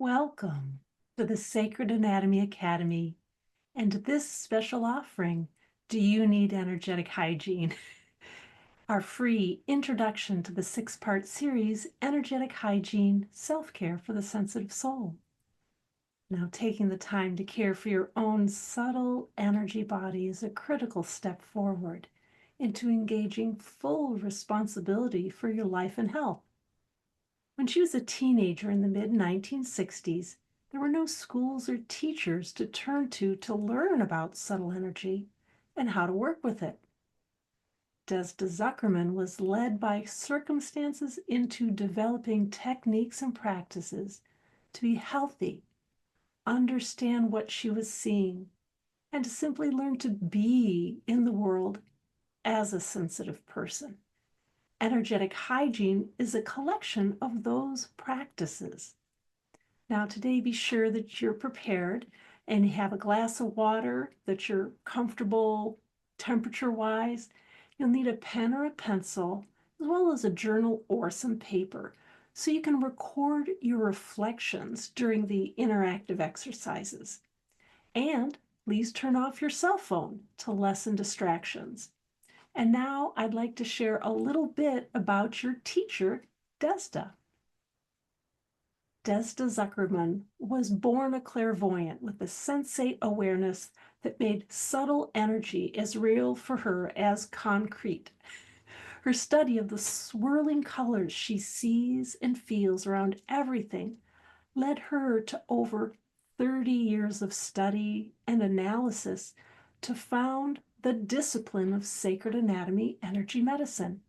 Welcome to the Sacred Anatomy Academy and to this special offering, Do You Need Energetic Hygiene? Our free introduction to the 6-part series, Energetic Hygiene, Self-Care for the Sensitive Soul. Now, taking the time to care for your own subtle energy body is a critical step forward into engaging full responsibility for your life and health. When she was a teenager in the mid-1960s, there were no schools or teachers to turn to learn about subtle energy and how to work with it. Desda Zuckerman was led by circumstances into developing techniques and practices to be healthy, understand what she was seeing, and to simply learn to be in the world as a sensitive person. Energetic hygiene is a collection of those practices. Now, today, be sure that you're prepared and you have a glass of water, that you're comfortable temperature-wise. You'll need a pen or a pencil, as well as a journal or some paper, so you can record your reflections during the interactive exercises. And please turn off your cell phone to lessen distractions. And now I'd like to share a little bit about your teacher, Desda. Desda Zuckerman was born a clairvoyant with a sensate awareness that made subtle energy as real for her as concrete. Her study of the swirling colors she sees and feels around everything led her to over 30 years of study and analysis to found the discipline of sacred anatomy energy medicine.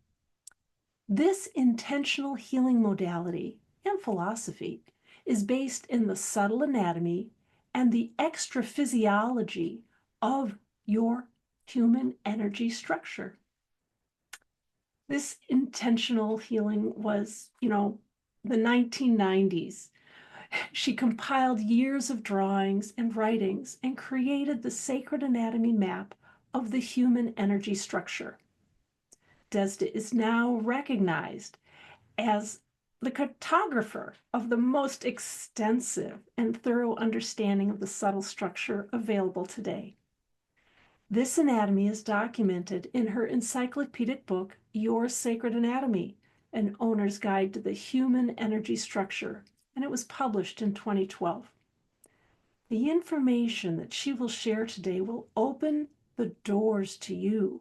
This intentional healing modality and philosophy is based in the subtle anatomy and the extra physiology of your human energy structure. This intentional healing was, the 1990s. She compiled years of drawings and writings and created the sacred anatomy map of the human energy structure. Desda is now recognized as the cartographer of the most extensive and thorough understanding of the subtle structure available today. This anatomy is documented in her encyclopedic book, Your Sacred Anatomy, An Owner's Guide to the Human Energy Structure, and it was published in 2012. The information that she will share today will open the doors to you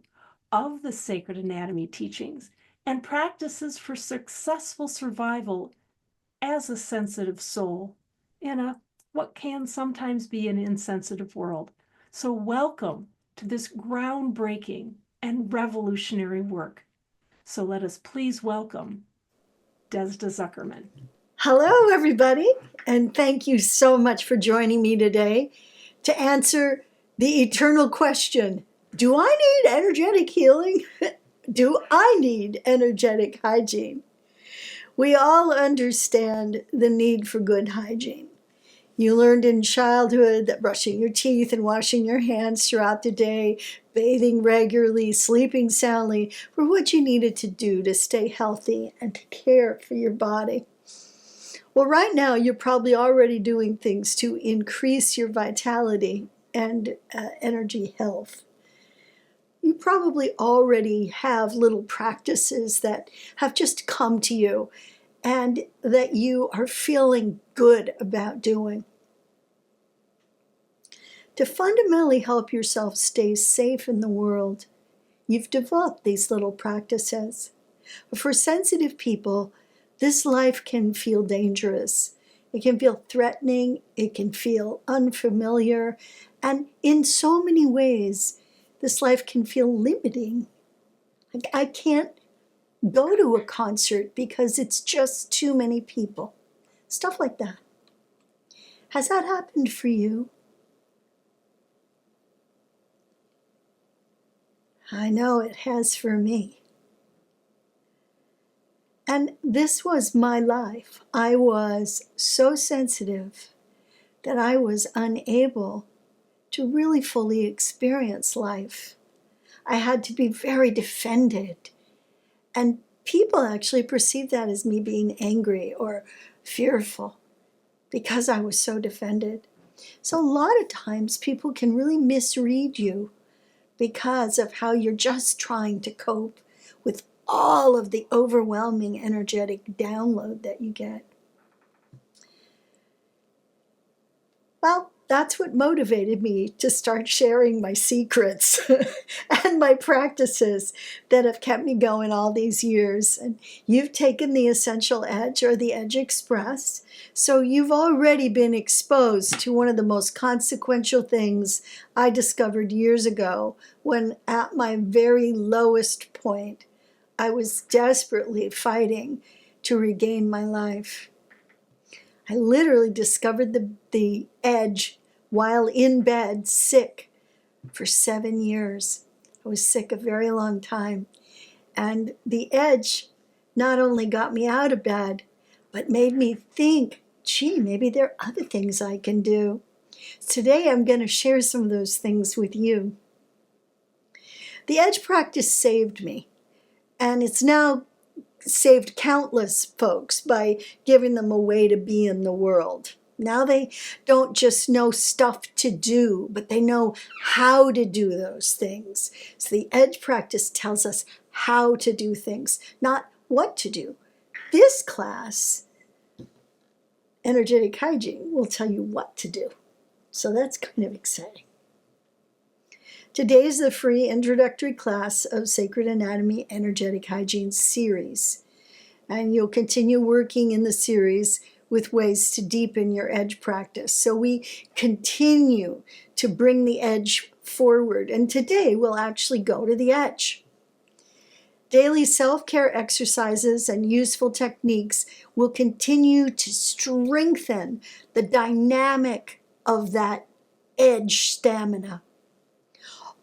of the sacred anatomy teachings and practices for successful survival as a sensitive soul in what can sometimes be an insensitive world. So welcome to this groundbreaking and revolutionary work. So let us please welcome Desda Zuckerman. Hello, everybody, and thank you so much for joining me today to answer the eternal question, do I need energetic healing? Do I need energetic hygiene? We all understand the need for good hygiene. You learned in childhood that brushing your teeth and washing your hands throughout the day, bathing regularly, sleeping soundly were what you needed to do to stay healthy and to care for your body. Well, right now, you're probably already doing things to increase your vitality and energy health. You probably already have little practices that have just come to you and that you are feeling good about doing. To fundamentally help yourself stay safe in the world, you've developed these little practices. For sensitive people, this life can feel dangerous. It can feel threatening. It can feel unfamiliar. And in so many ways, this life can feel limiting. I can't go to a concert because it's just too many people. Stuff like that. Has that happened for you? I know it has for me. And this was my life. I was so sensitive that I was unable to really fully experience life. I had to be very defended. And people actually perceived that as me being angry or fearful. because I was so defended. So a lot of times people can really misread you because of how you're just trying to cope with all of the overwhelming energetic download that you get. Well, that's what motivated me to start sharing my secrets and my practices that have kept me going all these years. And you've taken the Essential Edge or the Edge Express, so you've already been exposed to one of the most consequential things I discovered years ago when, at my very lowest point, I was desperately fighting to regain my life. I literally discovered the edge while in bed, sick for 7 years. I was sick a very long time. And the edge not only got me out of bed, but made me think, gee, maybe there are other things I can do. Today, I'm going to share some of those things with you. The edge practice saved me, and it's now saved countless folks by giving them a way to be in the world. Now they don't just know stuff to do, but they know how to do those things. So the edge practice tells us how to do things, not what to do. This class, Energetic Hygiene, will tell you what to do. So that's kind of exciting. Today is the free introductory class of Sacred Anatomy Energetic Hygiene series. And you'll continue working in the series with ways to deepen your edge practice. So we continue to bring the edge forward. And today we'll actually go to the edge. Daily self-care exercises and useful techniques will continue to strengthen the dynamic of that edge stamina.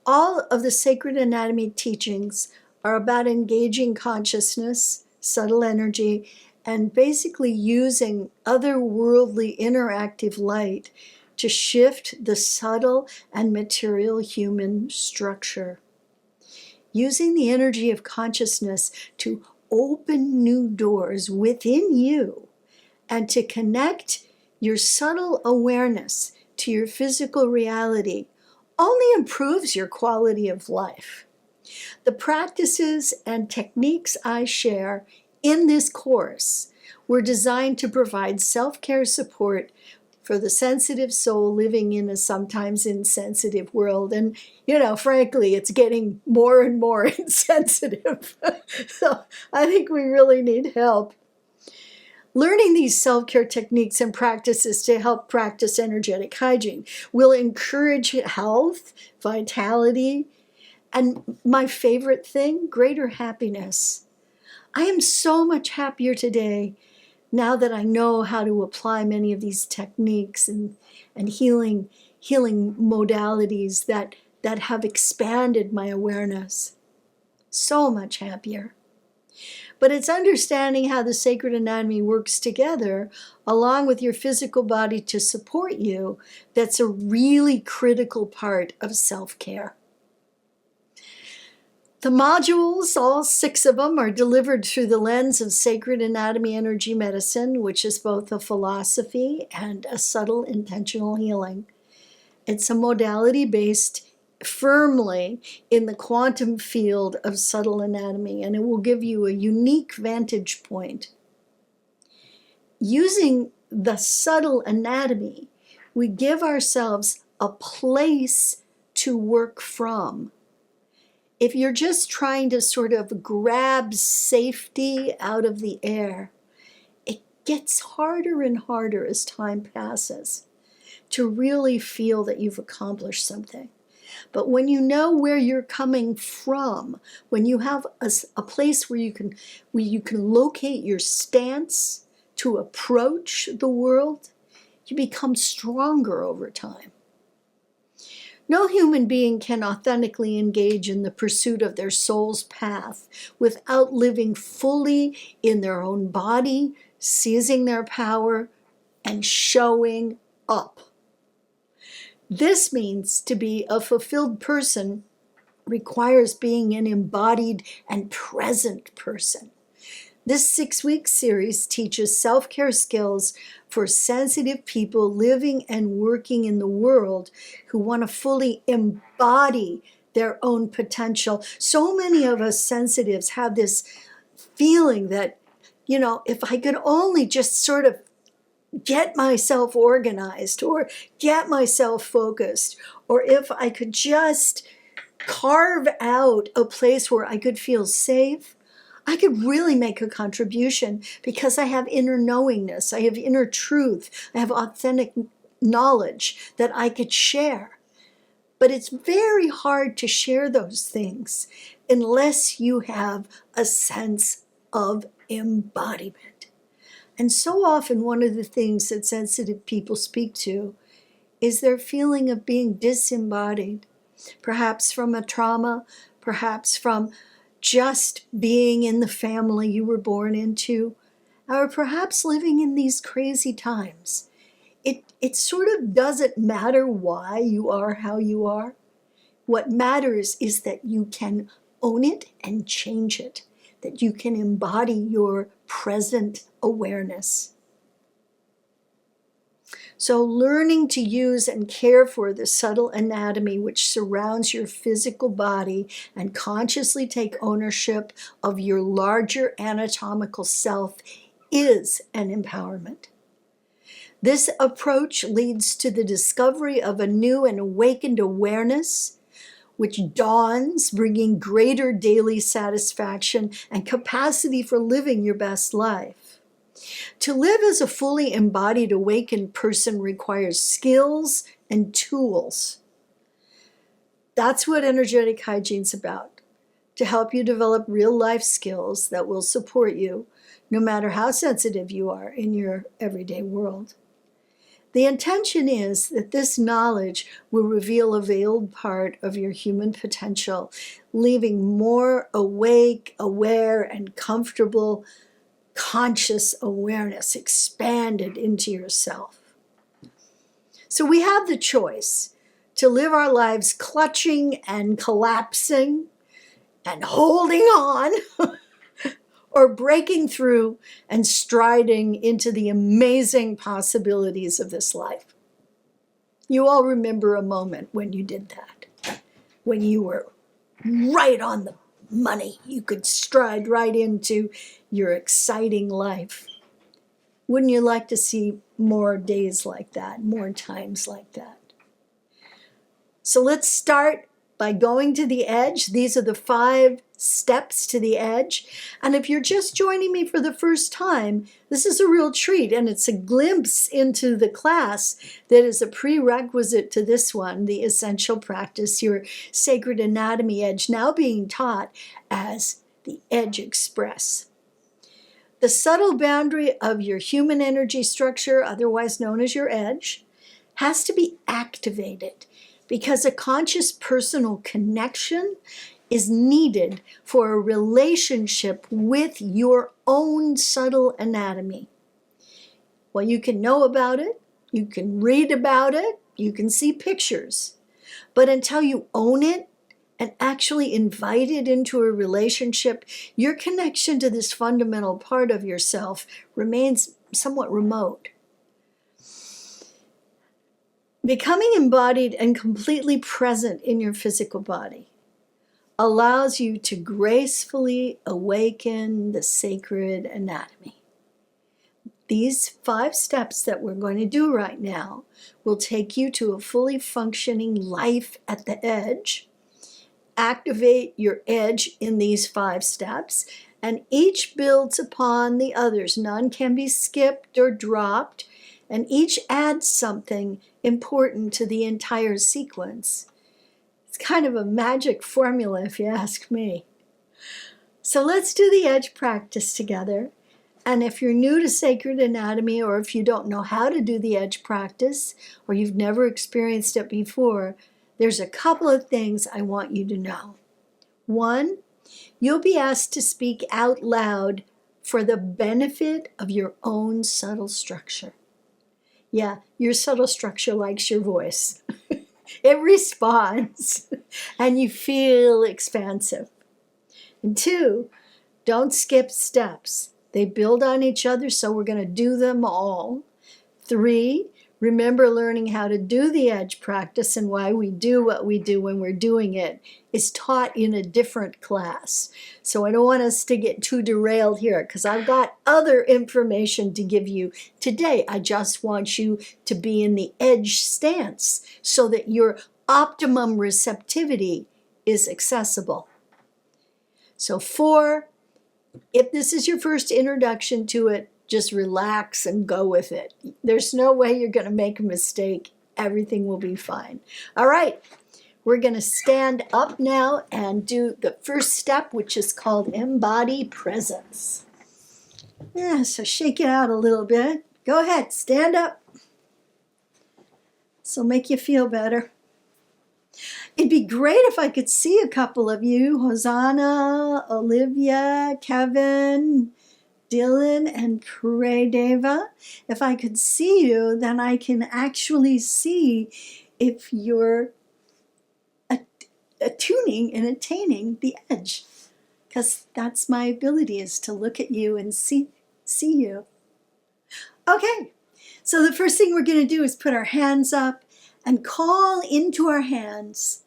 All of the Sacred Anatomy teachings are about engaging consciousness, subtle energy, and basically using otherworldly interactive light to shift the subtle and material human structure. Using the energy of consciousness to open new doors within you and to connect your subtle awareness to your physical reality only improves your quality of life. The practices and techniques I share in this course were designed to provide self-care support for the sensitive soul living in a sometimes insensitive world. And, frankly, it's getting more and more insensitive. So I think we really need help. Learning these self-care techniques and practices to help practice energetic hygiene will encourage health, vitality, and my favorite thing, greater happiness. I am so much happier today now that I know how to apply many of these techniques and healing modalities that have expanded my awareness. So much happier. But it's understanding how the sacred anatomy works together along with your physical body to support you that's a really critical part of self-care. The modules, all 6 of them, are delivered through the lens of Sacred Anatomy Energy Medicine, which is both a philosophy and a subtle intentional healing. It's a modality based firmly in the quantum field of subtle anatomy, and it will give you a unique vantage point. Using the subtle anatomy, we give ourselves a place to work from. If you're just trying to sort of grab safety out of the air, it gets harder and harder as time passes to really feel that you've accomplished something. But when you know where you're coming from, when you have a place where you can locate your stance to approach the world, you become stronger over time. No human being can authentically engage in the pursuit of their soul's path without living fully in their own body, seizing their power, and showing up. This means to be a fulfilled person requires being an embodied and present person. This 6-week series teaches self-care skills for sensitive people living and working in the world who want to fully embody their own potential. So many of us sensitives have this feeling that, if I could only just sort of get myself organized or get myself focused, or if I could just carve out a place where I could feel safe, I could really make a contribution because I have inner knowingness, I have inner truth, I have authentic knowledge that I could share. But it's very hard to share those things unless you have a sense of embodiment. And so often one of the things that sensitive people speak to is their feeling of being disembodied, perhaps from a trauma, perhaps from just being in the family you were born into, or perhaps living in these crazy times. It sort of doesn't matter why you are how you are. What matters is that you can own it and change it, that you can embody your present awareness. So learning to use and care for the subtle anatomy which surrounds your physical body and consciously take ownership of your larger anatomical self is an empowerment. This approach leads to the discovery of a new and awakened awareness which dawns, bringing greater daily satisfaction and capacity for living your best life. To live as a fully embodied, awakened person requires skills and tools. That's what energetic hygiene's about, to help you develop real life skills that will support you no matter how sensitive you are in your everyday world. The intention is that this knowledge will reveal a veiled part of your human potential, leaving more awake, aware, and comfortable conscious awareness expanded into yourself. So we have the choice to live our lives clutching and collapsing and holding on, or breaking through and striding into the amazing possibilities of this life. You all remember a moment when you did that, when you were right on the money. You could stride right into your exciting life. Wouldn't you like to see more days like that, more times like that? So let's start by going to the edge. These are the 5 steps to the edge. And if you're just joining me for the first time, this is a real treat, and it's a glimpse into the class that is a prerequisite to this one, the essential practice, your sacred anatomy edge, now being taught as the Edge Express. The subtle boundary of your human energy structure, otherwise known as your edge, has to be activated because a conscious personal connection is needed for a relationship with your own subtle anatomy. Well, you can know about it, you can read about it, you can see pictures, but until you own it and actually invite it into a relationship, your connection to this fundamental part of yourself remains somewhat remote. Becoming embodied and completely present in your physical body allows you to gracefully awaken the sacred anatomy. These 5 steps that we're going to do right now will take you to a fully functioning life at the edge. Activate your edge in these 5 steps, and each builds upon the others. None can be skipped or dropped, and each adds something important to the entire sequence. It's kind of a magic formula, if you ask me. So let's do the edge practice together. And if you're new to sacred anatomy, or if you don't know how to do the edge practice, or you've never experienced it before, there's a couple of things I want you to know. 1, you'll be asked to speak out loud for the benefit of your own subtle structure. Yeah, your subtle structure likes your voice. It responds, and you feel expansive. And 2, don't skip steps. They build on each other, so we're going to do them all. 3, remember learning how to do the edge practice and why we do what we do when we're doing it is taught in a different class. So I don't want us to get too derailed here because I've got other information to give you today. I just want you to be in the edge stance so that your optimum receptivity is accessible. So 4, if this is your first introduction to it, just relax and go with it. There's no way you're going to make a mistake. Everything will be fine. All right, we're going to stand up now and do the first step, which is called embody presence. Yeah, so shake it out a little bit. Go ahead, stand up. This will make you feel better. It'd be great if I could see a couple of you, Hosanna, Olivia, Kevin, Dylan, and Deva. If I could see you, then I can actually see if you're attuning and attaining the edge. Because that's my ability, is to look at you and see you. Okay, so the first thing we're going to do is put our hands up and call into our hands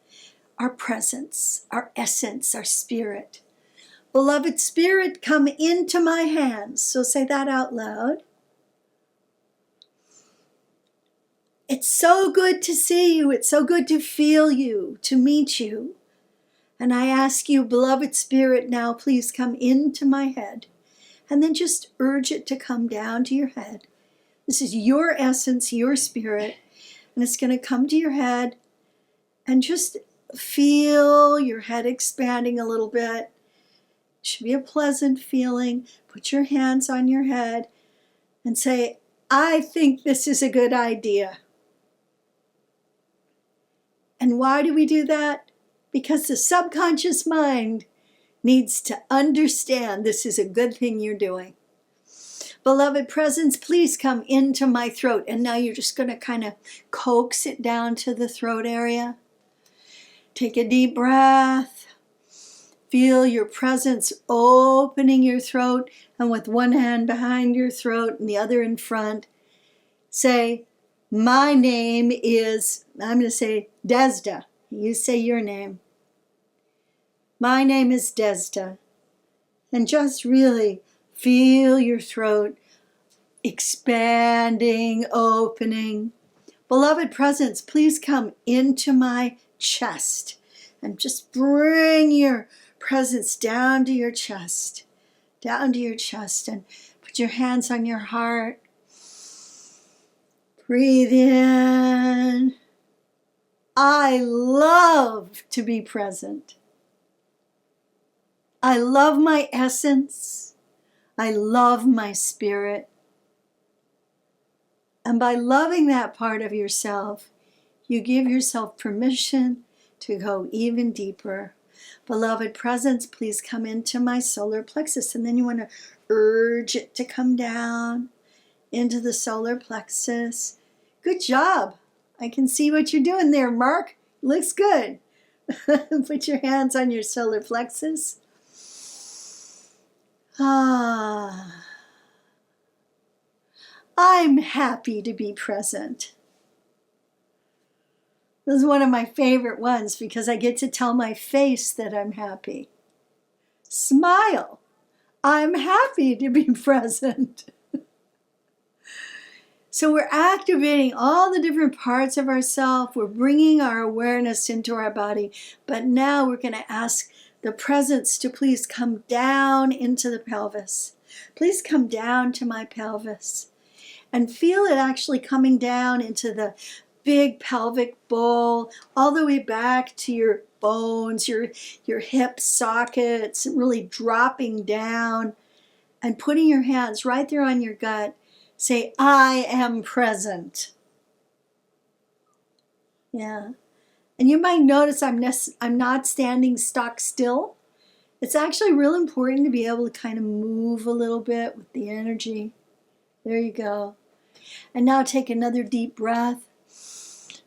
our presence, our essence, our spirit. Beloved Spirit, come into my hands. So say that out loud. It's so good to see you. It's so good to feel you, to meet you. And I ask you, beloved Spirit, now please come into my head. And then just urge it to come down to your head. This is your essence, your spirit. And it's going to come to your head. And just feel your head expanding a little bit. It should be a pleasant feeling. Put your hands on your head and say, I think this is a good idea. And why do we do that? Because the subconscious mind needs to understand this is a good thing you're doing. Beloved presence, please come into my throat. And now you're just going to kind of coax it down to the throat area. Take a deep breath. Feel your presence opening your throat, and with one hand behind your throat and the other in front, say, my name is, I'm going to say Desda. You say your name. My name is Desda. And just really feel your throat expanding, opening. Beloved presence, please come into my chest and just bring your presence down to your chest, and put your hands on your heart. Breathe in. I love to be present. I love my essence. I love my spirit. And by loving that part of yourself, you give yourself permission to go even deeper. Beloved presence, please come into my solar plexus. And then you want to urge it to come down into the solar plexus. Good job. I can see what you're doing there, Mark. Looks good. Put your hands on your solar plexus. I'm happy to be present. This is one of my favorite ones because I get to tell my face that I'm happy. Smile. I'm happy to be present. So we're activating all the different parts of ourselves. We're bringing our awareness into our body. But now we're going to ask the presence to please come down into the pelvis. Please come down to my pelvis. And feel it actually coming down into the big pelvic bowl, all the way back to your bones, your hip sockets, really dropping down and putting your hands right there on your gut. Say, I am present. Yeah. And you might notice I'm not standing stock still. It's actually real important to be able to kind of move a little bit with the energy. There you go. And now take another deep breath.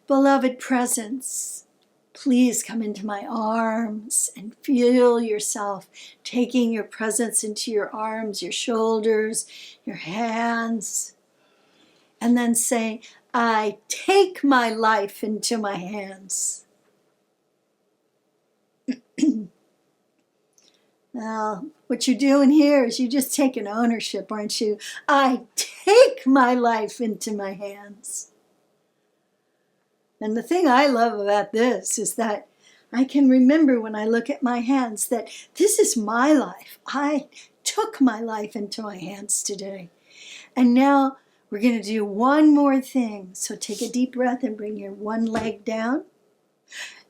Beloved presence, Please come into my arms and feel yourself taking your presence into your arms, your shoulders, your hands. And then say, I take my life into my hands. Now, what you're doing here is you're just taking ownership, aren't you? I take my life into my hands. And the thing I love about this is that I can remember when I look at my hands that this is my life. I took my life into my hands today. And now we're going to do one more thing. So take a deep breath and bring your one leg down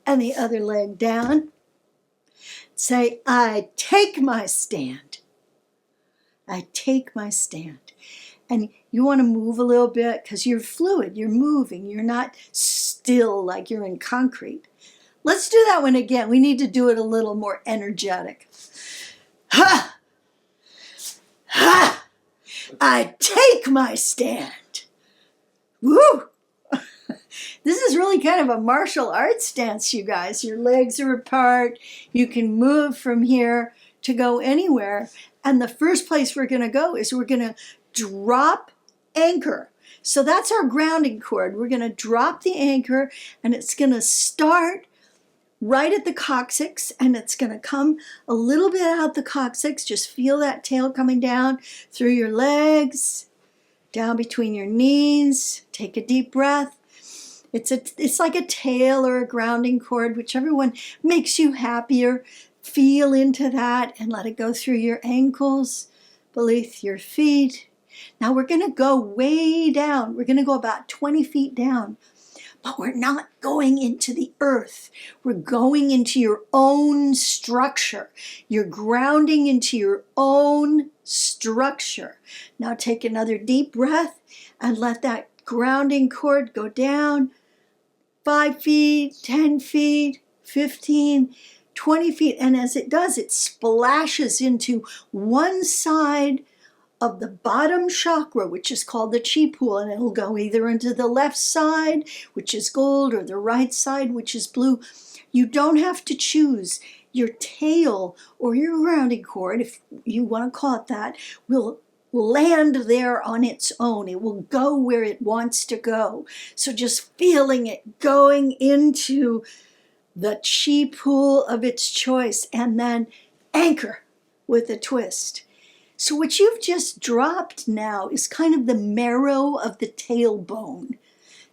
and the other leg down. Say, I take my stand. I take my stand. And you want to move a little bit because you're fluid, you're moving, you're not still like you're in concrete. Let's do that one again. We need to do it a little more energetic. Ha! Ha! I take my stand. Woo! This is really kind of a martial arts dance, you guys. Your legs are apart. You can move from here to go anywhere. And the first place we're going to go is we're going to drop anchor. So that's our grounding cord. We're going to drop the anchor, and it's going to start right at the coccyx, and it's going to come a little bit out the coccyx. Just feel that tail coming down through your legs, down between your knees. Take a deep breath. It's like a tail or a grounding cord, whichever one makes you happier. Feel into that and let it go through your ankles, beneath your feet. Now we're going to go way down. We're going to go about 20 feet down. But we're not going into the earth. We're going into your own structure. You're grounding into your own structure. Now take another deep breath and let that grounding cord go down 5 feet, 10 feet, 15, 20 feet. And as it does, it splashes into one side of the bottom chakra, which is called the chi pool, and it'll go either into the left side, which is gold, or the right side, which is blue. You don't have to choose. Your tail or your grounding cord, if you want to call it that, will land there on its own. It will go where it wants to go. So just feeling it going into the chi pool of its choice, and then anchor with a twist. So what you've just dropped now is kind of the marrow of the tailbone.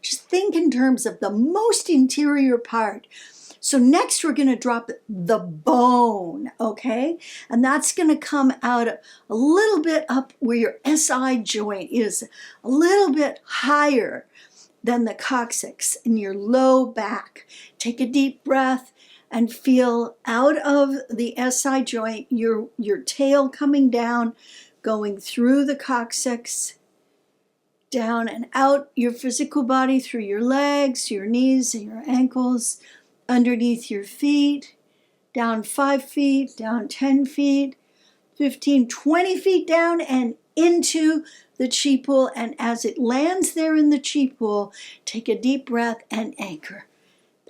Just think in terms of the most interior part. So next we're going to drop the bone, okay? And that's going to come out a little bit up where your SI joint is, a little bit higher than the coccyx in your low back. Take a deep breath and feel out of the SI joint, your tail coming down, going through the coccyx, down and out your physical body through your legs, your knees, and your ankles, underneath your feet, down 5 feet, down 10 feet, 15, 20 feet down and into the chi pool. And as it lands there in the chi pool, take a deep breath and anchor.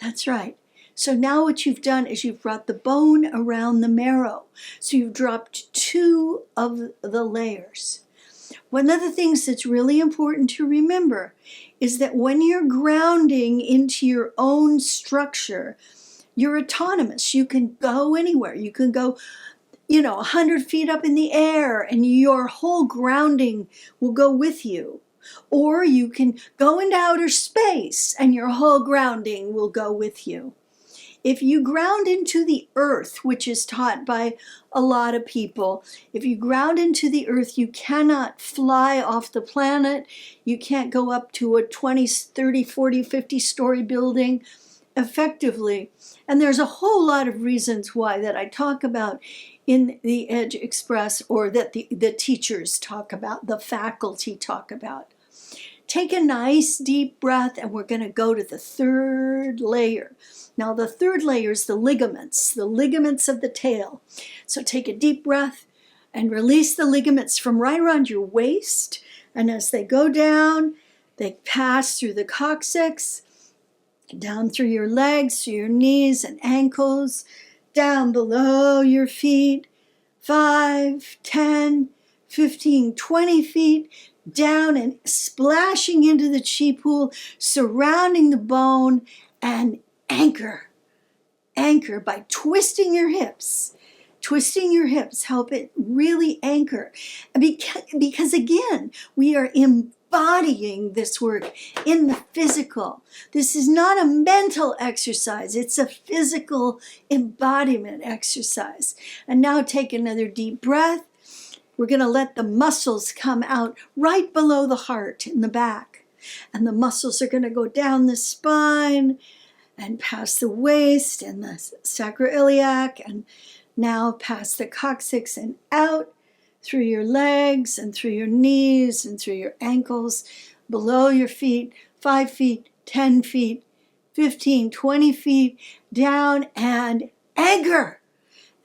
That's right. So now what you've done is you've brought the bone around the marrow. So you've dropped 2 of the layers. One of the things that's really important to remember is that when you're grounding into your own structure, you're autonomous. You can go anywhere. You can go, 100 feet up in the air, and your whole grounding will go with you. Or you can go into outer space, and your whole grounding will go with you. If you ground into the earth, which is taught by a lot of people, if you ground into the earth, you cannot fly off the planet. You can't go up to a 20, 30, 40, 50-story building effectively. And there's a whole lot of reasons why that I talk about in the Edge Express, or that the teachers talk about, the faculty talk about. Take a nice deep breath, and we're going to go to the 3rd layer. Now, the 3rd layer is the ligaments of the tail. So take a deep breath and release the ligaments from right around your waist. And as they go down, they pass through the coccyx, down through your legs, through your knees and ankles, down below your feet, 5, 10, 15, 20 feet, down and splashing into the chi pool, surrounding the bone, and anchor. Anchor by twisting your hips. Twisting your hips, help it really anchor. Because again, we are embodying this work in the physical. This is not a mental exercise, it's a physical embodiment exercise. And now take another deep breath. We're going to let the muscles come out right below the heart in the back. And the muscles are going to go down the spine and past the waist and the sacroiliac, and now past the coccyx and out through your legs and through your knees and through your ankles, below your feet, 5 feet, 10 feet, 15, 20 feet, down and anchor.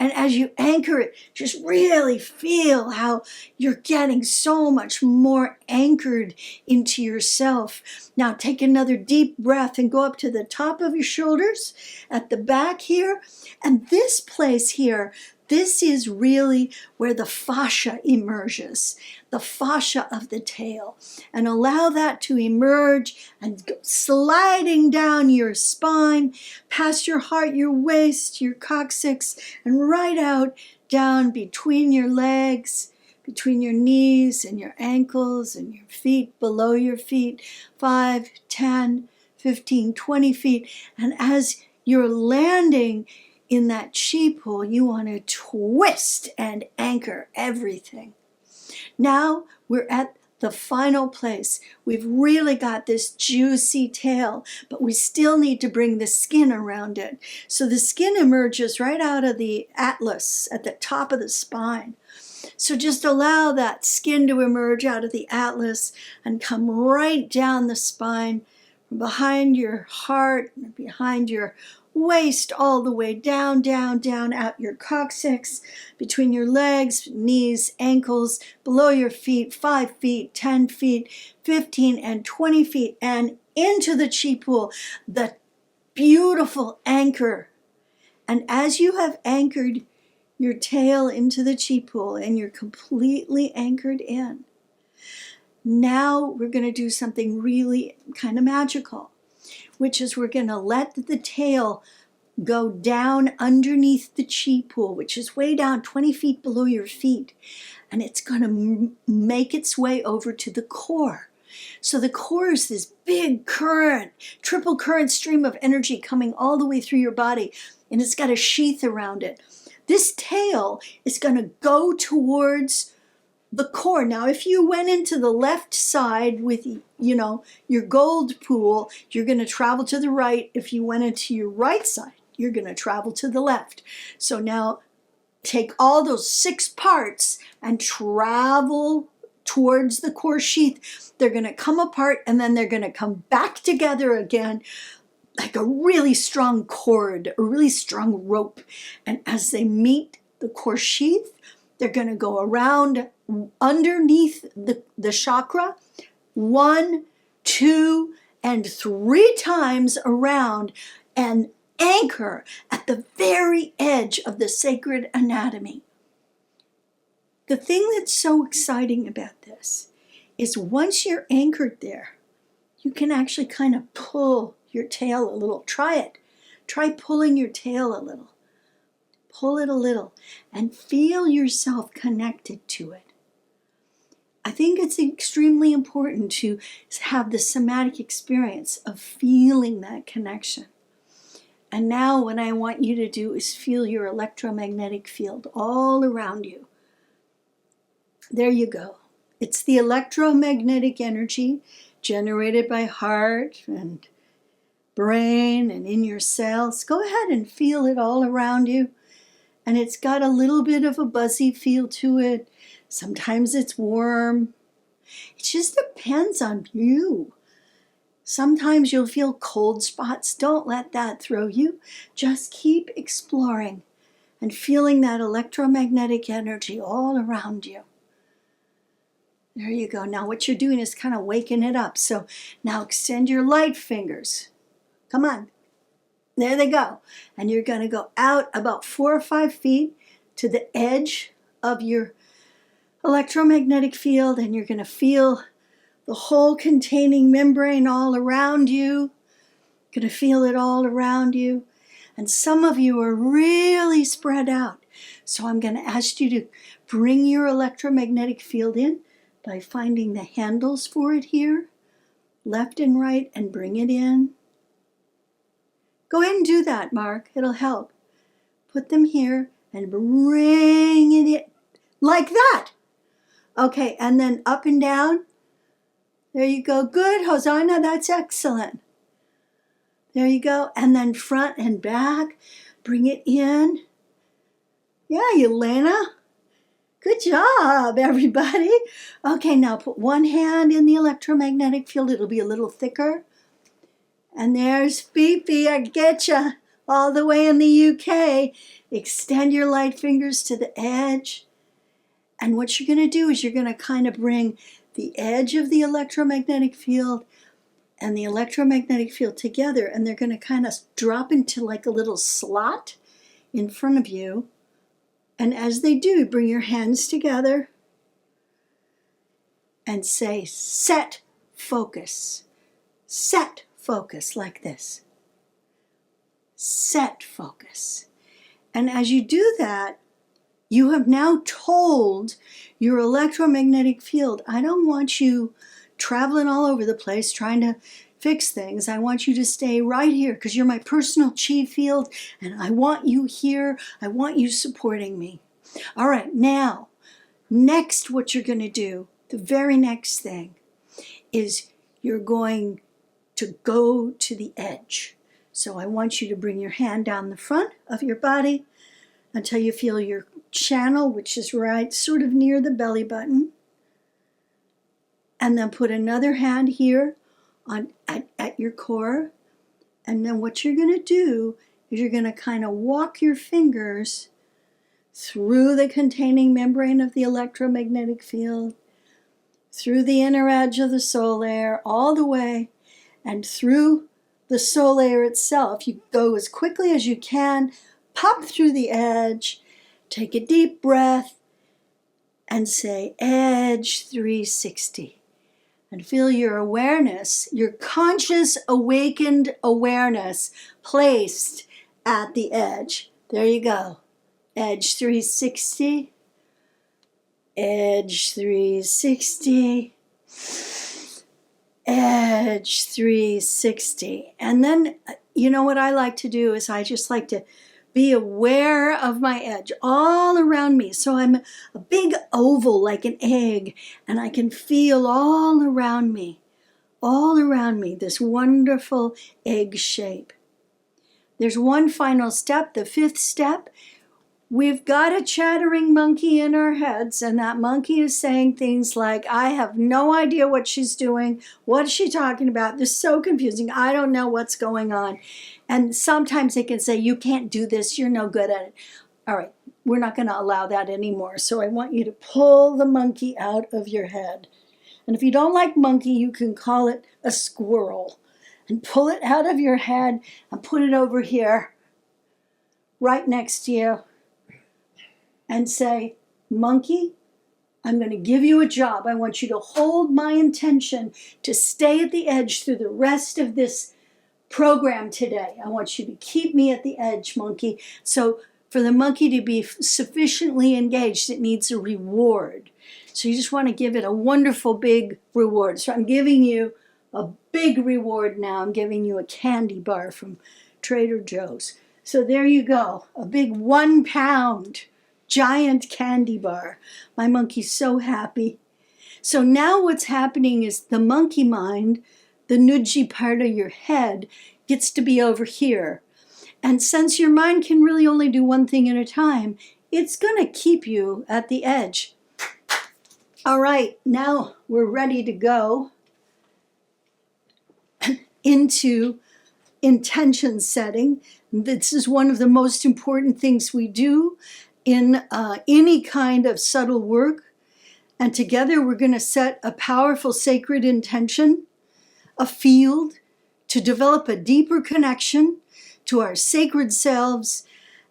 And as you anchor it, just really feel how you're getting so much more anchored into yourself. Now take another deep breath and go up to the top of your shoulders at the back here. And this place here, this is really where the fascia emerges, the fascia of the tail. And allow that to emerge and go sliding down your spine, past your heart, your waist, your coccyx, and right out down between your legs, between your knees and your ankles and your feet, below your feet, 5, 10, 15, 20 feet. And as you're landing in that chi pool, you want to twist and anchor everything. Now we're at the final place. We've really got this juicy tail, but we still need to bring the skin around it. So the skin emerges right out of the atlas at the top of the spine. So just allow that skin to emerge out of the atlas and come right down the spine, behind your heart, behind your waist, all the way down, down, down, out your coccyx, between your legs, knees, ankles, below your feet, 5 feet, 10 feet, 15 and 20 feet, and into the chi pool, the beautiful anchor. And as you have anchored your tail into the chi pool and you're completely anchored in, now we're going to do something really kind of magical, which is we're going to let the tail go down underneath the chi pool, which is way down 20 feet below your feet. And it's going to make its way over to the core. So the core is this big current, triple current stream of energy coming all the way through your body. And it's got a sheath around it. This tail is going to go towards the core. Now, if you went into the left side with, your gold pool, you're going to travel to the right. If you went into your right side, you're going to travel to the left. So now take all those 6 parts and travel towards the core sheath. They're going to come apart and then they're going to come back together again like a really strong cord, a really strong rope. And as they meet the core sheath, they're going to go around underneath the chakra 1, 2, and 3 times around and anchor at the very edge of the sacred anatomy. The thing that's so exciting about this is once you're anchored there, you can actually kind of pull your tail a little. Try it. Try pulling your tail a little. Pull it a little and feel yourself connected to it. I think it's extremely important to have the somatic experience of feeling that connection. And now what I want you to do is feel your electromagnetic field all around you. There you go. It's the electromagnetic energy generated by heart and brain and in your cells. Go ahead and feel it all around you. And it's got a little bit of a buzzy feel to it. Sometimes it's warm. It just depends on you. Sometimes you'll feel cold spots. Don't let that throw you. Just keep exploring and feeling that electromagnetic energy all around you. There you go. Now what you're doing is kind of waking it up. So now extend your light fingers. Come on. There they go. And you're going to go out about 4 or 5 feet to the edge of your electromagnetic field, and you're going to feel the whole containing membrane all around you. Going to feel it all around you. And some of you are really spread out. So I'm going to ask you to bring your electromagnetic field in by finding the handles for it here, left and right, and bring it in. Go ahead and do that, Mark. It'll help. Put them here and bring it in like that. Okay, and then up and down. There you go. Good, Hosanna. That's excellent. There you go. And then front and back. Bring it in. Yeah, Elena. Good job, everybody. Okay, now put one hand in the electromagnetic field. It'll be a little thicker. And there's Fifi. I get you all the way in the UK. Extend your light fingers to the edge. And what you're going to do is you're going to kind of bring the edge of the electromagnetic field and the electromagnetic field together, and they're going to kind of drop into like a little slot in front of you. And as they do, bring your hands together and say, set focus. Set focus, like this. Set focus. And as you do that, you have now told your electromagnetic field, I don't want you traveling all over the place trying to fix things. I want you to stay right here because you're my personal chi field, and I want you here. I want you supporting me. All right, now, next what you're going to do, the very next thing, is you're going to go to the edge. So I want you to bring your hand down the front of your body until you feel your channel, which is right sort of near the belly button. And then put another hand here at your core. And then what you're going to do is you're going to kind of walk your fingers through the containing membrane of the electromagnetic field, through the inner edge of the soul layer, all the way, and through the soul layer itself. You go as quickly as you can, pop through the edge, take a deep breath, and say, Edge 360. And feel your awareness, your conscious awakened awareness placed at the edge. There you go. Edge 360. Edge 360. Edge 360. And then, you know what I like to do is I just like to be aware of my edge all around me. So I'm a big oval like an egg, and I can feel all around me, this wonderful egg shape. There's one final step, the 5th step. We've got a chattering monkey in our heads, and that monkey is saying things like, I have no idea what she's doing. What is she talking about? This is so confusing. I don't know what's going on. And sometimes they can say, you can't do this. You're no good at it. All right, we're not going to allow that anymore. So I want you to pull the monkey out of your head. And if you don't like monkey, you can call it a squirrel. And pull it out of your head and put it over here, right next to you. And say, monkey, I'm going to give you a job. I want you to hold my intention to stay at the edge through the rest of this program today. I want you to keep me at the edge, monkey. So for the monkey to be sufficiently engaged, it needs a reward. So you just want to give it a wonderful big reward. So I'm giving you a big reward now. I'm giving you a candy bar from Trader Joe's. So there you go, a big 1 pound giant candy bar. My monkey's so happy. So now what's happening is the monkey mind, the nudgy part of your head, gets to be over here. And since your mind can really only do one thing at a time, it's going to keep you at the edge. All right, now we're ready to go into intention setting. This is one of the most important things we do in any kind of subtle work. And together we're going to set a powerful sacred intention, a field to develop a deeper connection to our sacred selves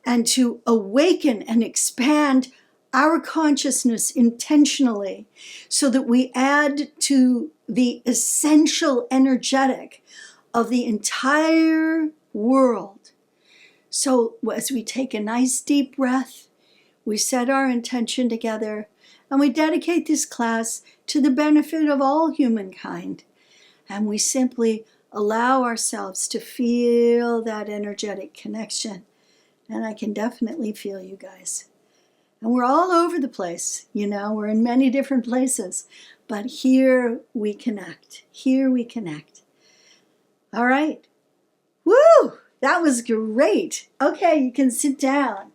and to awaken and expand our consciousness intentionally so that we add to the essential energetic of the entire world. So as we take a nice deep breath, we set our intention together and we dedicate this class to the benefit of all humankind. And we simply allow ourselves to feel that energetic connection. And I can definitely feel you guys. And we're all over the place, we're in many different places. But here we connect. Here we connect. All right. Woo! That was great. Okay, you can sit down.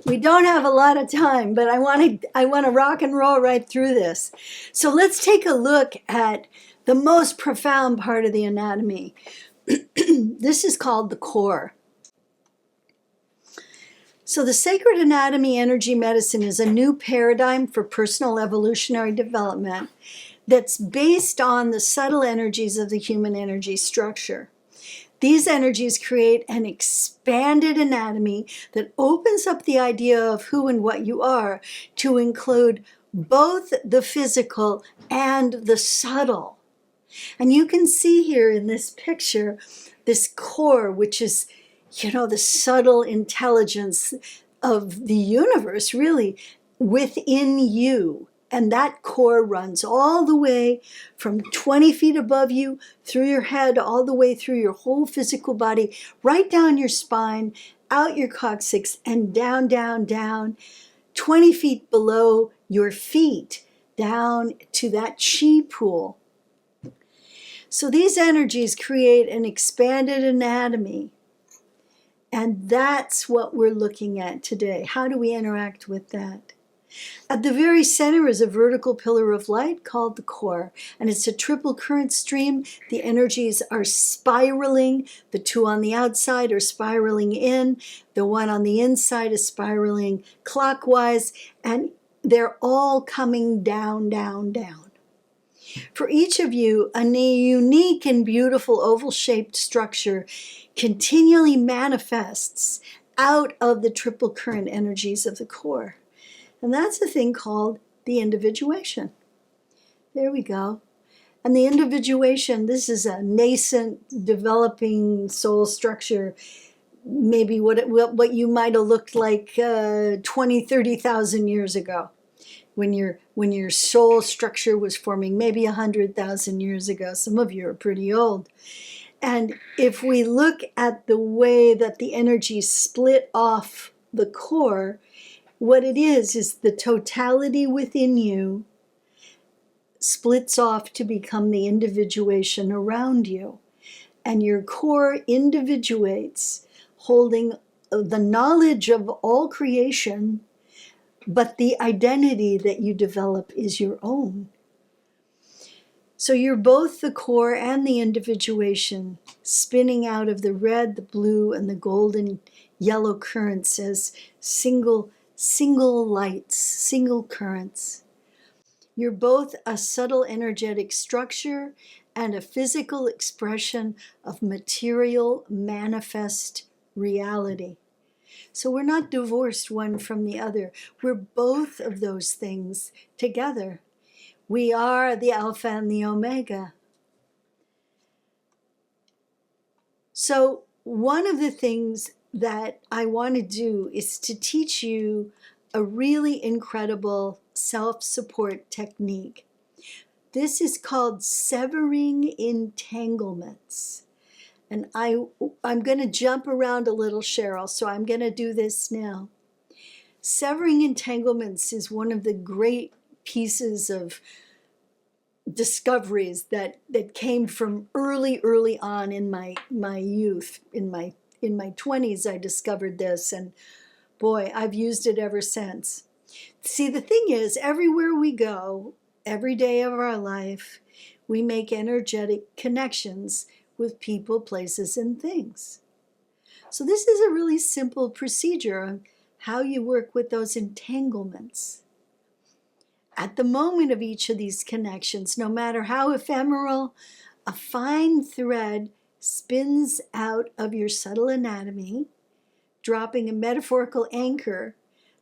We don't have a lot of time, but I want to rock and roll right through this. So let's take a look at the most profound part of the anatomy. This is called the core. So the sacred anatomy energy medicine is a new paradigm for personal evolutionary development that's based on the subtle energies of the human energy structure. These energies create an expanded anatomy that opens up the idea of who and what you are to include both the physical and the subtle. And you can see here in this picture, this core, which is, the subtle intelligence of the universe, really, within you. And that core runs all the way from 20 feet above you, through your head, all the way through your whole physical body, right down your spine, out your coccyx, and down, down, down, 20 feet below your feet, down to that chi pool. So these energies create an expanded anatomy. And that's what we're looking at today. How do we interact with that? At the very center is a vertical pillar of light called the core, and it's a triple current stream. The energies are spiraling. The two on the outside are spiraling in. The one on the inside is spiraling clockwise, and they're all coming down, down, down. For each of you, a unique and beautiful oval-shaped structure continually manifests out of the triple current energies of the core. And that's a thing called the individuation. There we go. And the individuation, this is a nascent, developing soul structure, maybe what you might have looked like 20, 30,000 years ago, when your soul structure was forming, maybe 100,000 years ago. Some of you are pretty old. And if we look at the way that the energy split off the core, what it is the totality within you splits off to become the individuation around you. And your core individuates, holding the knowledge of all creation, but the identity that you develop is your own. So you're both the core and the individuation, spinning out of the red, the blue, and the golden yellow currents as single lights, single currents. You're both a subtle energetic structure and a physical expression of material manifest reality. So we're not divorced one from the other. We're both of those things together. We are the Alpha and the Omega. So one of the things that I want to do is to teach you a really incredible self-support technique. This is called severing entanglements. And I'm going to jump around a little, Cheryl, so I'm going to do this now. Severing entanglements is one of the great pieces of discoveries that came from early on in my youth. In my 20s, I discovered this, and boy, I've used it ever since. See, the thing is, everywhere we go, every day of our life, we make energetic connections with people, places, and things. So this is a really simple procedure on how you work with those entanglements. At the moment of each of these connections, no matter how ephemeral, a fine thread spins out of your subtle anatomy, dropping a metaphorical anchor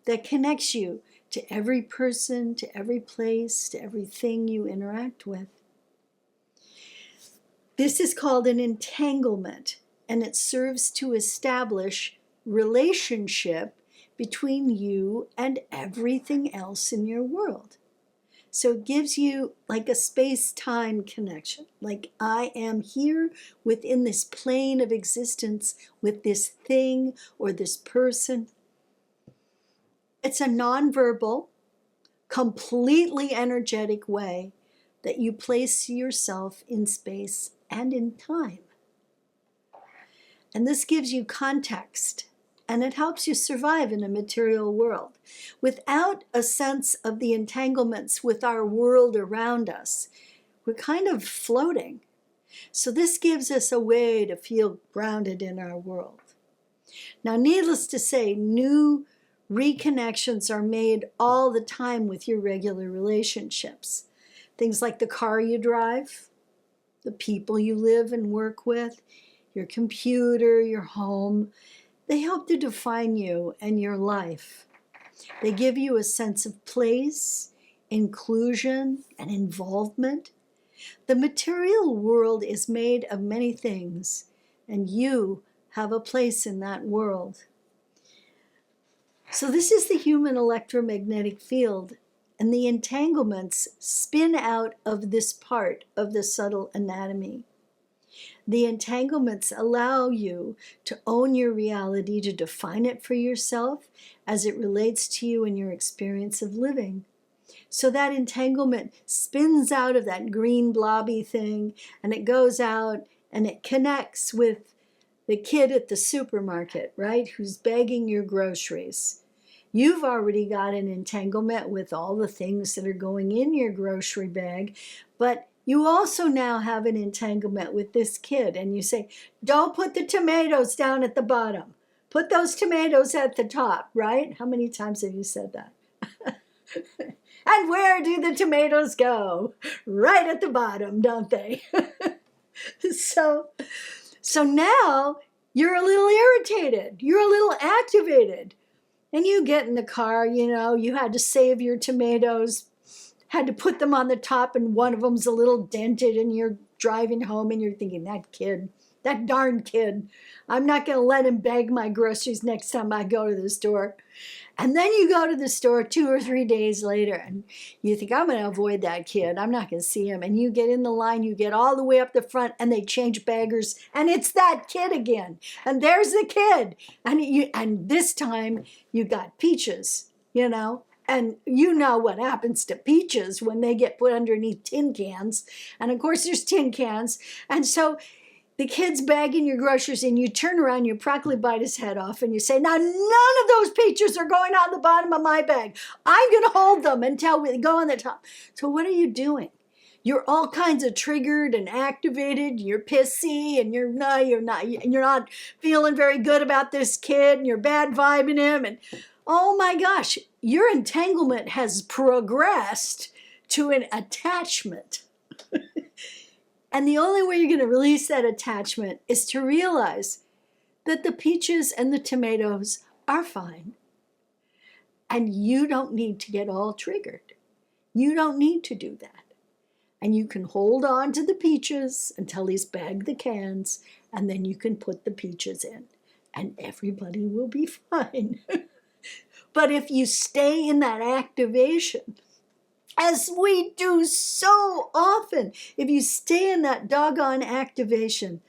that connects you to every person, to every place, to everything you interact with. This is called an entanglement, and it serves to establish relationship between you and everything else in your world. So it gives you like a space-time connection. Like I am here within this plane of existence with this thing or this person. It's a nonverbal, completely energetic way that you place yourself in space and in time. And this gives you context, and it helps you survive in a material world. Without a sense of the entanglements with our world around us, we're kind of floating. So this gives us a way to feel grounded in our world. Now, needless to say, new reconnections are made all the time with your regular relationships. Things like the car you drive, the people you live and work with, your computer, your home. They help to define you and your life. They give you a sense of place, inclusion, and involvement. The material world is made of many things, and you have a place in that world. So this is the human electromagnetic field, and the entanglements spin out of this part of the subtle anatomy. The entanglements allow you to own your reality, to define it for yourself as it relates to you and your experience of living. So that entanglement spins out of that green blobby thing, and it goes out and it connects with the kid at the supermarket, right, who's bagging your groceries. You've already got an entanglement with all the things that are going in your grocery bag, but you also now have an entanglement with this kid, and you say, don't put the tomatoes down at the bottom. Put those tomatoes at the top, right? How many times have you said that? And where do the tomatoes go? Right at the bottom, don't they? So now you're a little irritated. You're a little activated. And you get in the car, you had to save your tomatoes, had to put them on the top, and one of them's a little dented, and you're driving home and you're thinking, that darn kid, I'm not going to let him bag my groceries next time I go to the store. And then you go to the store 2 or 3 days later and you think, I'm going to avoid that kid. I'm not going to see him. And you get in the line, you get all the way up the front, and they change baggers, and it's that kid again. And there's the kid. And this time you got peaches, And you know what happens to peaches when they get put underneath tin cans. And of course there's tin cans. And so the kid's bagging your groceries, and you turn around, you practically bite his head off, and you say, now none of those peaches are going on the bottom of my bag. I'm going to hold them until we go on the top. So what are you doing? You're all kinds of triggered and activated. You're pissy, and you're not feeling very good about this kid, and you're bad vibing him. And oh my gosh, your entanglement has progressed to an attachment. And the only way you're going to release that attachment is to realize that the peaches and the tomatoes are fine. And you don't need to get all triggered. You don't need to do that. And you can hold on to the peaches until he's bagged the cans, and then you can put the peaches in, and everybody will be fine. But if you stay in that activation, as we do so often, if you stay in that doggone activation,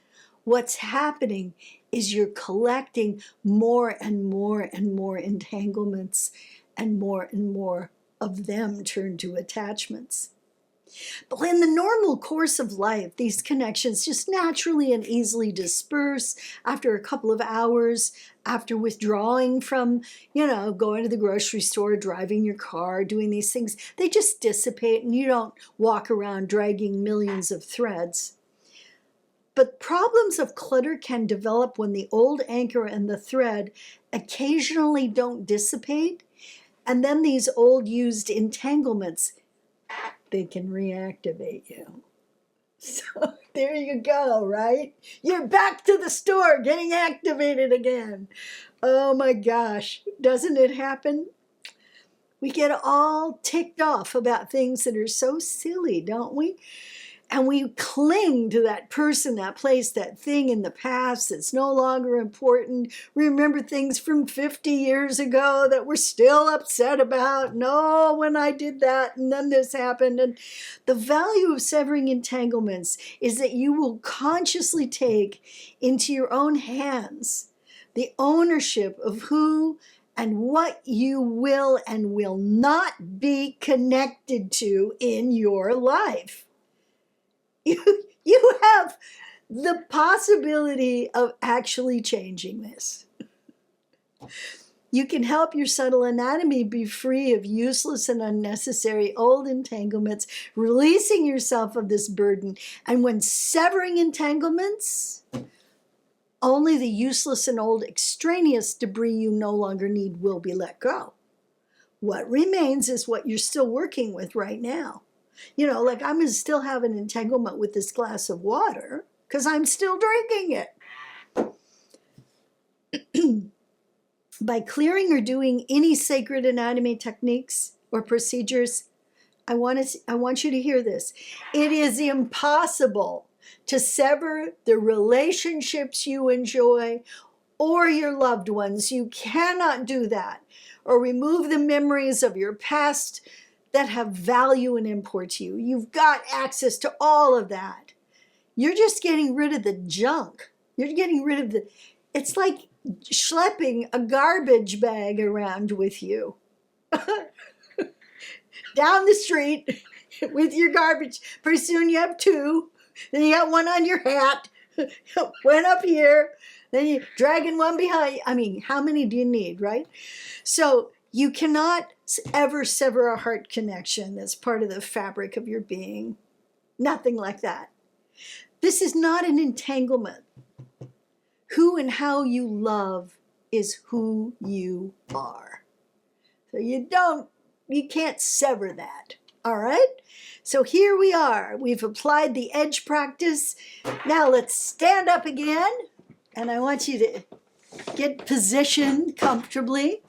what's happening is you're collecting more and more and more entanglements, and more of them turn to attachments. But in the normal course of life, these connections just naturally and easily disperse after a couple of hours, after withdrawing from, going to the grocery store, driving your car, doing these things. They just dissipate, and you don't walk around dragging millions of threads. But problems of clutter can develop when the old anchor and the thread occasionally don't dissipate, and then these old used entanglements, they can reactivate you. So There you go, right? You're back to the store getting activated again. Oh my gosh, doesn't it happen? We get all ticked off about things that are so silly, don't we? And we cling to that person, that place, that thing in the past that's no longer important. We remember things from 50 years ago that we're still upset about. No, when I did that and then this happened. And the value of severing entanglements is that you will consciously take into your own hands the ownership of who and what you will and will not be connected to in your life. You have the possibility of actually changing this. You can help your subtle anatomy be free of useless and unnecessary old entanglements, releasing yourself of this burden. And when severing entanglements, only the useless and old extraneous debris you no longer need will be let go. What remains is what you're still working with right now. You know, like I'm going to still have an entanglement with this glass of water because I'm still drinking it. By clearing or doing any sacred anatomy techniques or procedures, I want you to hear this. It is impossible to sever the relationships you enjoy or your loved ones. You cannot do that. Or remove the memories of your past that have value and import to you. You've got access to all of that. You're just getting rid of the junk. You're getting rid of it's like schlepping a garbage bag around with you. Down the street with your garbage. Pretty soon you have two. Then you got one on your hat. One up here. Then you're dragging one behind. I mean, how many do you need, right? So you cannot ever sever a heart connection that's part of the fabric of your being. Nothing like that. This is not an entanglement. Who and how you love is who you are. So you can't sever that. All right? So here we are. We've applied the edge practice. Now let's stand up again. And I want you to get positioned comfortably.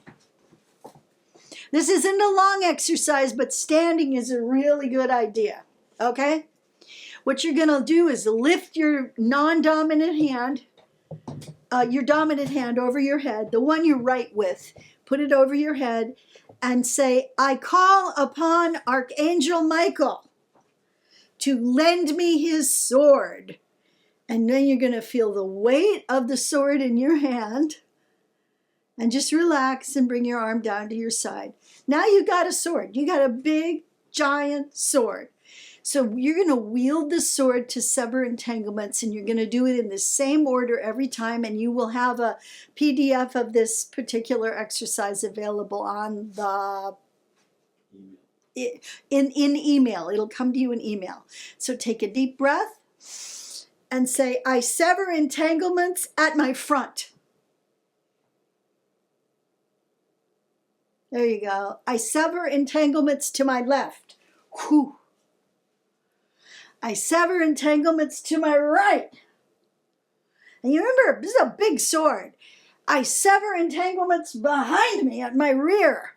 This isn't a long exercise, but standing is a really good idea. Okay? What you're going to do is lift your non-dominant hand, your dominant hand over your head, the one you're right with. Put it over your head and say, I call upon Archangel Michael to lend me his sword. And then you're going to feel the weight of the sword in your hand. And just relax and bring your arm down to your side. Now you got a sword. You got a big, giant sword. So you're going to wield the sword to sever entanglements, and you're going to do it in the same order every time, and you will have a PDF of this particular exercise available on the in email. It'll come to you in email. So take a deep breath and say, I sever entanglements at my front. There you go. I sever entanglements to my left. Whew. I sever entanglements to my right. And you remember, this is a big sword. I sever entanglements behind me at my rear.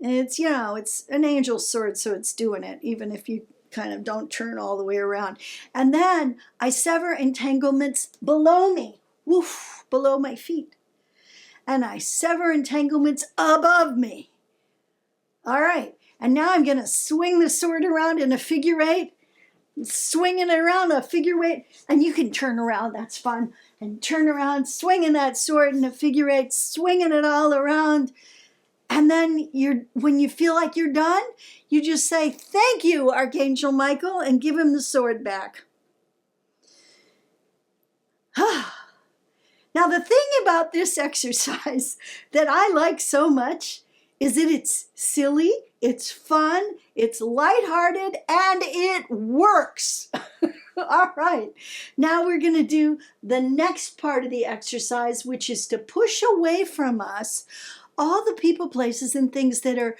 And it's, it's an angel sword, so it's doing it, even if you kind of don't turn all the way around. And then I sever entanglements below me, woof, below my feet. And I sever entanglements above me. All right. And now I'm going to swing the sword around in a figure eight, swinging it around a figure eight. And you can turn around. That's fun. And turn around, swinging that sword in a figure eight, swinging it all around. And then when you feel like you're done, you just say, thank you, Archangel Michael, and give him the sword back. Now, the thing about this exercise that I like so much is that it's silly, it's fun, it's lighthearted, and it works. All right. Now we're going to do the next part of the exercise, which is to push away from us all the people, places, and things that are,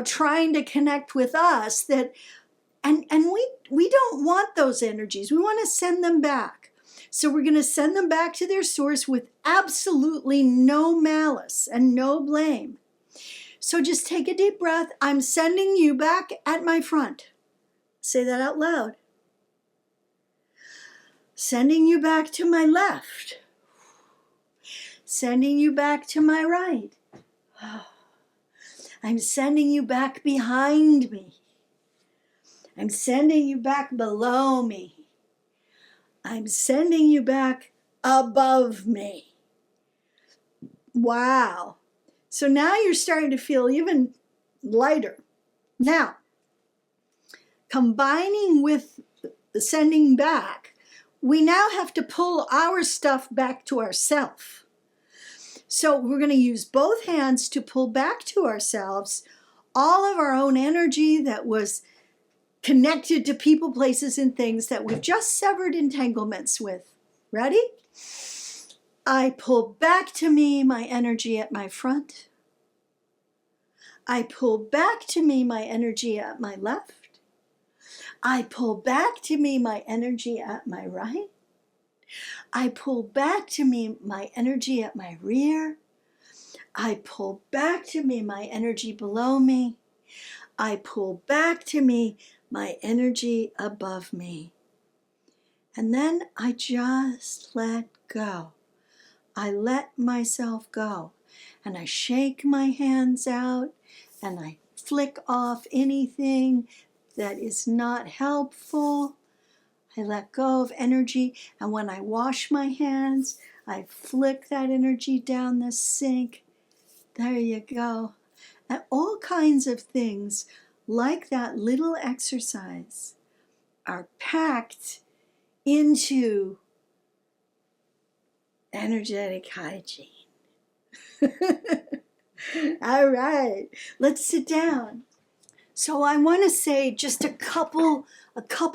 trying to connect with us and we don't want those energies. We want to send them back. So we're going to send them back to their source with absolutely no malice and no blame. So just take a deep breath. I'm sending you back at my front. Say that out loud. Sending you back to my left. Sending you back to my right. I'm sending you back behind me. I'm sending you back below me. I'm sending you back above me. Wow. So now you're starting to feel even lighter. Now, combining with the sending back, we now have to pull our stuff back to ourselves. So we're going to use both hands to pull back to ourselves all of our own energy that was connected to people, places, and things that we've just severed entanglements with. Ready? I pull back to me my energy at my front. I pull back to me my energy at my left. I pull back to me my energy at my right. I pull back to me my energy at my rear. I pull back to me my energy below me. I pull back to me my energy above me. And then I just let go. I let myself go. And I shake my hands out and I flick off anything that is not helpful. I let go of energy, and when I wash my hands, I flick that energy down the sink. There you go. And all kinds of things like that little exercise are packed into energetic hygiene. All right, let's sit down. So I want to say just a couple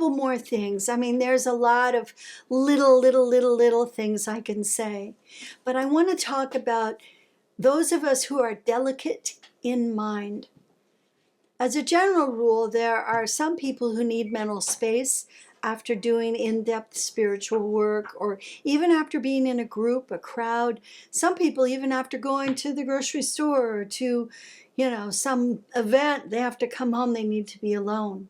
more things. I mean, there's a lot of little things I can say. But I want to talk about those of us who are delicate in mind. As a general rule, there are some people who need mental space after doing in-depth spiritual work, or even after being in a group, a crowd. Some people, even after going to the grocery store or to, some event, they have to come home, they need to be alone.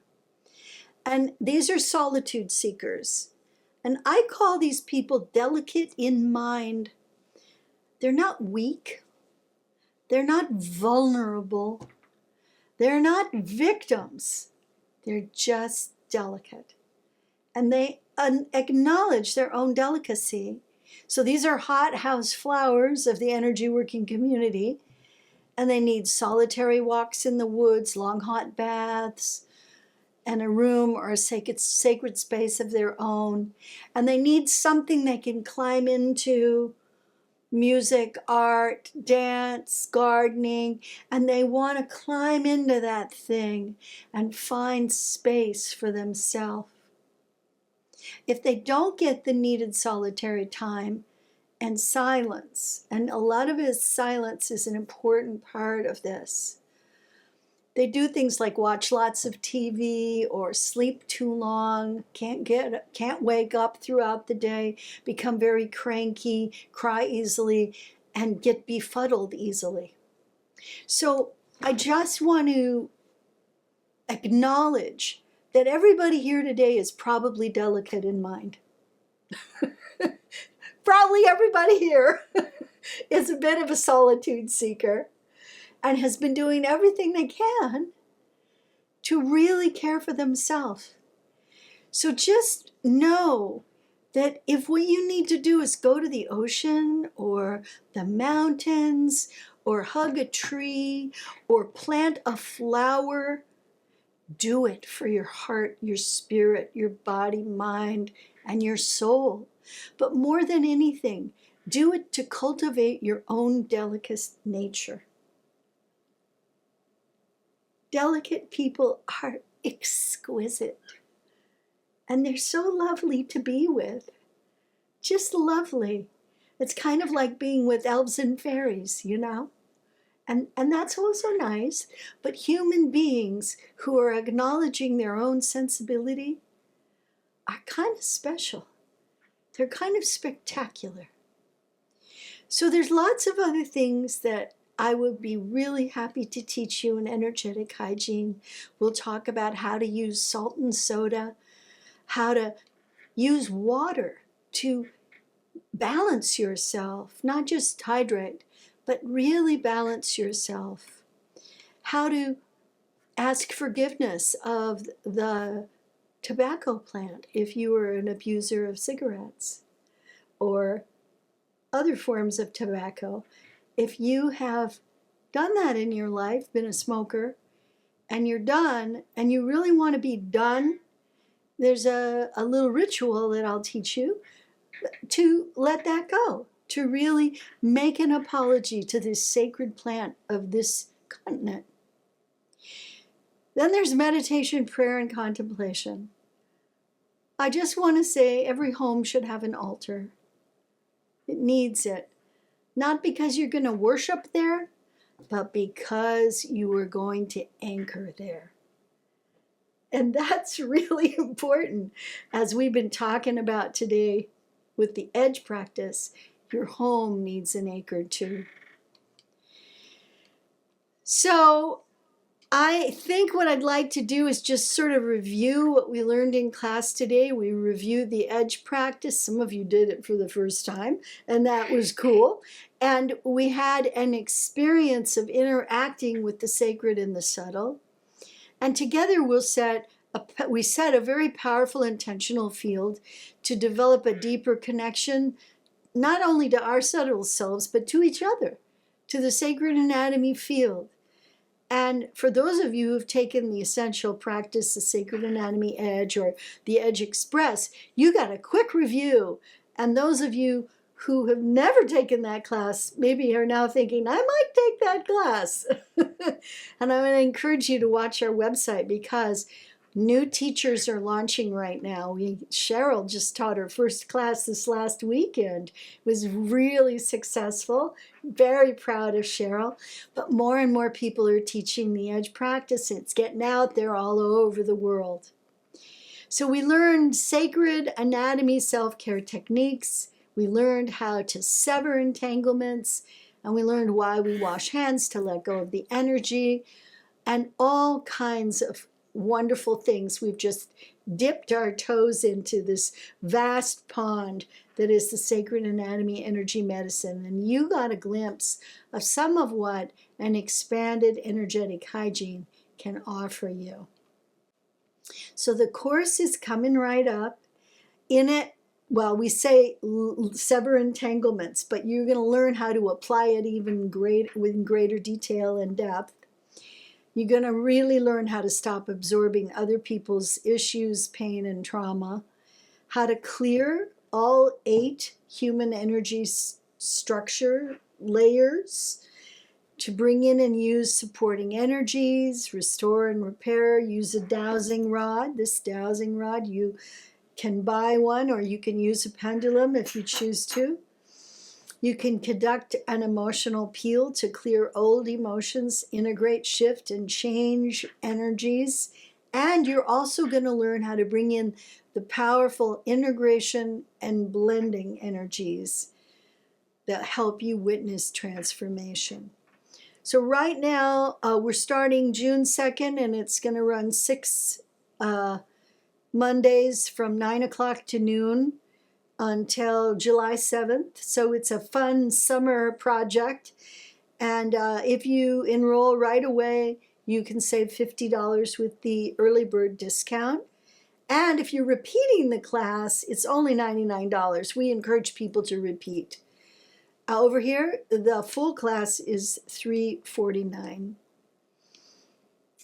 And these are solitude seekers. And I call these people delicate in mind. They're not weak. They're not vulnerable. They're not victims. They're just delicate. And they acknowledge their own delicacy. So these are hothouse flowers of the energy working community. And they need solitary walks in the woods, long hot baths, and a room or a sacred space of their own. And they need something they can climb into, music, art, dance, gardening, and they want to climb into that thing and find space for themselves. If they don't get the needed solitary time and silence, and a lot of his silence is an important part of this, they do things like watch lots of TV or sleep too long, can't wake up throughout the day, become very cranky, cry easily, and get befuddled easily. So I just want to acknowledge that everybody here today is probably delicate in mind. Probably everybody here is a bit of a solitude seeker and has been doing everything they can to really care for themselves. So just know that if what you need to do is go to the ocean or the mountains or hug a tree or plant a flower, do it for your heart, your spirit, your body, mind, and your soul. But more than anything, do it to cultivate your own delicate nature. Delicate people are exquisite. And they're so lovely to be with. Just lovely. It's kind of like being with elves and fairies, And that's also nice. But human beings who are acknowledging their own sensibility are kind of special. They're kind of spectacular. So there's lots of other things that I would be really happy to teach you in energetic hygiene. We'll talk about how to use salt and soda, how to use water to balance yourself, not just hydrate, but really balance yourself. How to ask forgiveness of the tobacco plant if you were an abuser of cigarettes or other forms of tobacco. If you have done that in your life, been a smoker, and you're done, and you really want to be done, there's a little ritual that I'll teach you to let that go, to really make an apology to this sacred plant of this continent. Then there's meditation, prayer, and contemplation. I just want to say every home should have an altar. It needs it. Not because you're going to worship there, but because you are going to anchor there. And that's really important. As we've been talking about today with the edge practice, your home needs an anchor too. So I think what I'd like to do is just sort of review what we learned in class today. We reviewed the edge practice. Some of you did it for the first time, and that was cool. And we had an experience of interacting with the sacred and the subtle. And together we set a very powerful intentional field to develop a deeper connection, not only to our subtle selves, but to each other, to the sacred anatomy field. And for those of you who've taken the essential practice, the Sacred Anatomy Edge or the Edge Express, you got a quick review. And those of you who have never taken that class maybe are now thinking, I might take that class. And I'm going to encourage you to watch our website because new teachers are launching right now. Cheryl just taught her first class this last weekend. It was really successful. Very proud of Cheryl. But more and more people are teaching the edge practice. It's getting out there all over the world. So we learned sacred anatomy self-care techniques. We learned how to sever entanglements. And we learned why we wash hands to let go of the energy. And all kinds of wonderful things. We've just dipped our toes into this vast pond that is the Sacred Anatomy Energy Medicine. And you got a glimpse of some of what an expanded energetic hygiene can offer you. So the course is coming right up. In it, well, we say sever entanglements, but you're going to learn how to apply it even with greater detail and depth. You're going to really learn how to stop absorbing other people's issues, pain, and trauma, how to clear all 8 human energy structure layers, to bring in and use supporting energies, restore and repair, use a dowsing rod. This dowsing rod, you can buy one or you can use a pendulum if you choose to. You can conduct an emotional peel to clear old emotions, integrate, shift, and change energies. And you're also going to learn how to bring in the powerful integration and blending energies that help you witness transformation. So right now, we're starting June 2nd, and it's going to run 6 Mondays from 9 o'clock to noon until July 7th. So it's a fun summer project. And if you enroll right away, you can save $50 with the early bird discount. And if you're repeating the class, it's only $99. We encourage people to repeat. Over here, the full class is $349.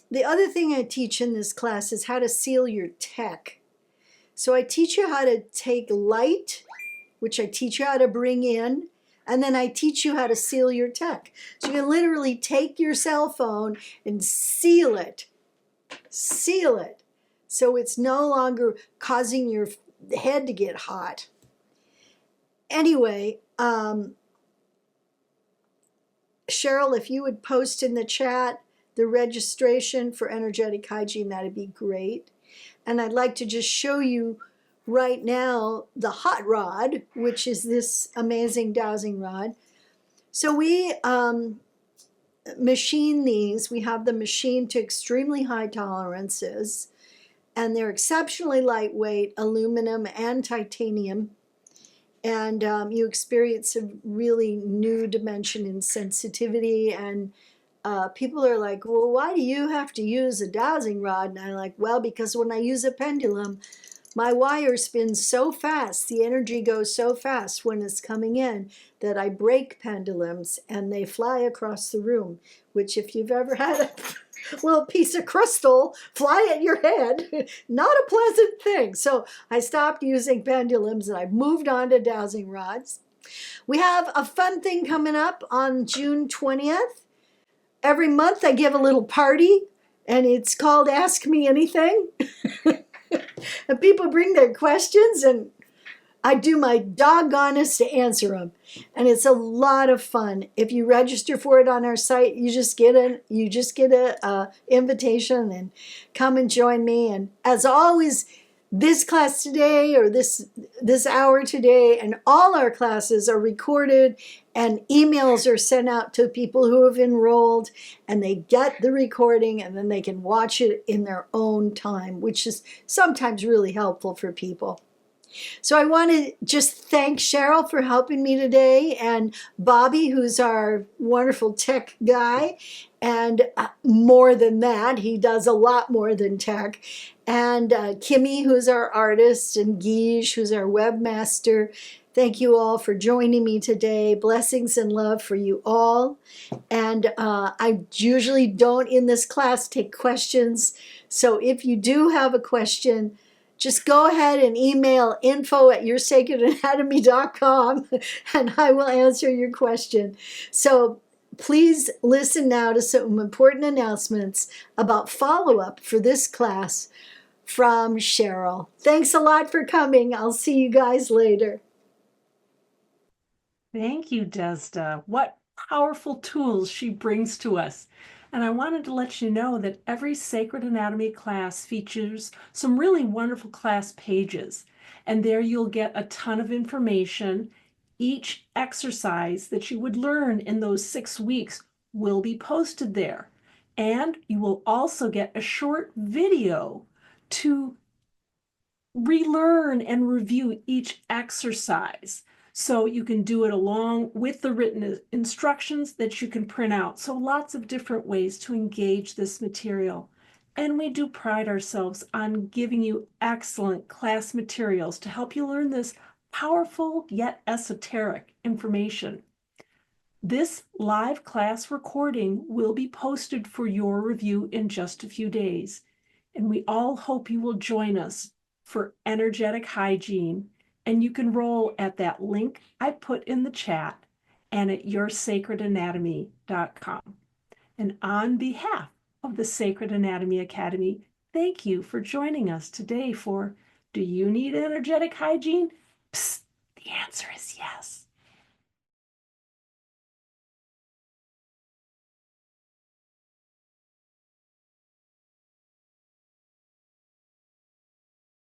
The other thing I teach in this class is how to seal your tech. So I teach you how to take light, which I teach you how to bring in, and then I teach you how to seal your tech. So you can literally take your cell phone and seal it. Seal it. So it's no longer causing your head to get hot. Anyway, Cheryl, if you would post in the chat the registration for energetic hygiene, that'd be great. And I'd like to just show you right now the hot rod, which is this amazing dowsing rod. So we machine these. We have them machined to extremely high tolerances, and they're exceptionally lightweight, aluminum and titanium. And you experience a really new dimension in sensitivity. And people are like, well, why do you have to use a dowsing rod? And I'm like, well, because when I use a pendulum, my wire spins so fast, the energy goes so fast when it's coming in that I break pendulums and they fly across the room, which if you've ever had a little piece of crystal fly at your head, not a pleasant thing. So I stopped using pendulums and I moved on to dowsing rods. We have a fun thing coming up on June 20th. Every month I give a little party and it's called Ask Me Anything. And people bring their questions and I do my doggonest to answer them. And it's a lot of fun. If you register for it on our site, you just get a invitation and come and join me. And as always, this class today or this hour today and all our classes are recorded and emails are sent out to people who have enrolled and they get the recording and then they can watch it in their own time, which is sometimes really helpful for people. So I want to just thank Cheryl for helping me today and Bobby, who's our wonderful tech guy. And more than that, he does a lot more than tech. And Kimmy, who's our artist, and Guige, who's our webmaster. Thank you all for joining me today. Blessings and love for you all. And I usually don't in this class take questions. So if you do have a question, just go ahead and email info@yoursacredanatomy.com and I will answer your question. So please listen now to some important announcements about follow-up for this class from Cheryl. Thanks a lot for coming. I'll see you guys later. Thank you, Desda. What powerful tools she brings to us. And I wanted to let you know that every Sacred Anatomy class features some really wonderful class pages. And there you'll get a ton of information. Each exercise that you would learn in those 6 weeks will be posted there. And you will also get a short video to relearn and review each exercise. So you can do it along with the written instructions that you can print out. So lots of different ways to engage this material. And we do pride ourselves on giving you excellent class materials to help you learn this powerful yet esoteric information. This live class recording will be posted for your review in just a few days. And we all hope you will join us for energetic hygiene. And you can roll at that link I put in the chat and at yoursacredanatomy.com. And on behalf of the Sacred Anatomy Academy, thank you for joining us today for Do You Need Energetic Hygiene? Psst, the answer is yes.